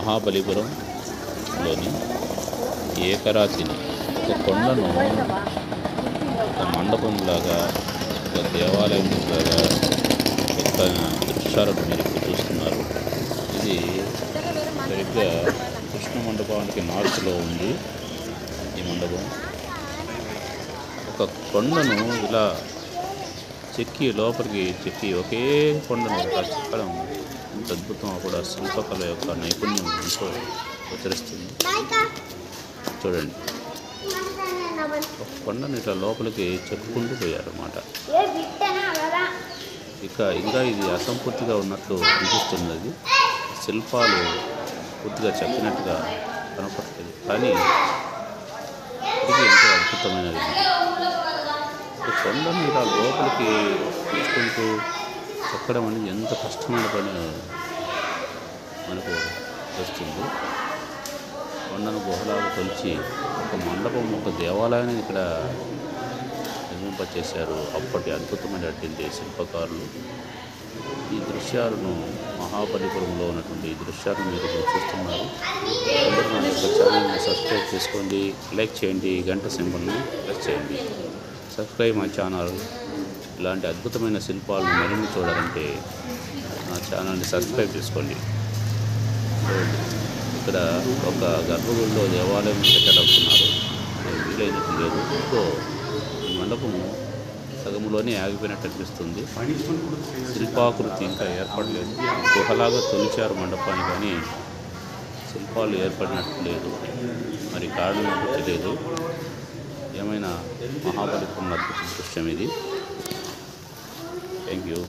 మహాబలిపురంలోని ఏకరాతిని ఒక కొండను ఒక మండపంలాగా ఒక దేవాలయం లాగా ఎత్తైన దృశ్యాలను మీరు ఇప్పుడు చూస్తున్నారు. ఇది సరిగ్గా కృష్ణ మండపానికి నార్త్లో ఉంది. ఈ మండపం ఒక కొండను ఇలా చెక్కి లోపలికి చెక్కి ఒకే కొండను ఇలా చెక్కడం ఎంత అద్భుతం. కూడా శిల్పకళ యొక్క నైపుణ్యం ఎంతో గోచరిస్తుంది. చూడండి, ఒక కొండను ఇట్లా లోపలికి చెప్పుకుంటూ పోయారు అన్నమాట. ఇంకా ఇది అసంపూర్తిగా ఉన్నట్లు అనిపిస్తున్నది. శిల్పాలు పూర్తిగా చెప్పినట్టుగా కనపడలేదు, కానీ ఇది ఎంతో అద్భుతమైనది. ఈ కొండను ఇలా లోపలికి తీసుకుంటూ చెక్కడం అనేది ఎంత కష్టమైన పని మనకు వస్తుంది. కొండను గుహలాగా తొలిచి ఒక మండపం, ఒక దేవాలయాన్ని ఇక్కడ నిర్మింపచేశారు అప్పటి అద్భుతమైనటువంటి శిల్పకారులు. ఈ దృశ్యాలను మహాబలిపురంలో ఉన్నటువంటి ఈ దృశ్యాలను మీరు ఇప్పుడు చూస్తున్నారు. అందరూ నా యొక్క ఛానల్ని సబ్స్క్రైబ్ చేసుకోండి, లైక్ చేయండి, గంట సింబల్ని ప్రెస్ చేయండి. Subscribe my channel. ఇలాంటి అద్భుతమైన శిల్పాలను మరిన్ని చూడాలంటే నా ఛానల్ని సబ్స్క్రైబ్ చేసుకోండి. ఇక్కడ ఒక గర్భగుడిలో దేవాలయం కట్టడుతున్నారు. వీలైనట్టు లేదు. ఇంకో ఈ మండపము సగంలోనే ఆగిపోయినట్టు అనిపిస్తుంది. శిల్పాకృతి ఇంకా ఏర్పడలేదు. గుహలాగా తొలిచారు మండపాన్ని, కానీ శిల్పాలు ఏర్పడినట్టు లేదు. మరి కారణం ఏంటో తెలియదు. ఏమైనా మహాబలిపురం అద్భుత దృశ్యం ఇది. Thank you.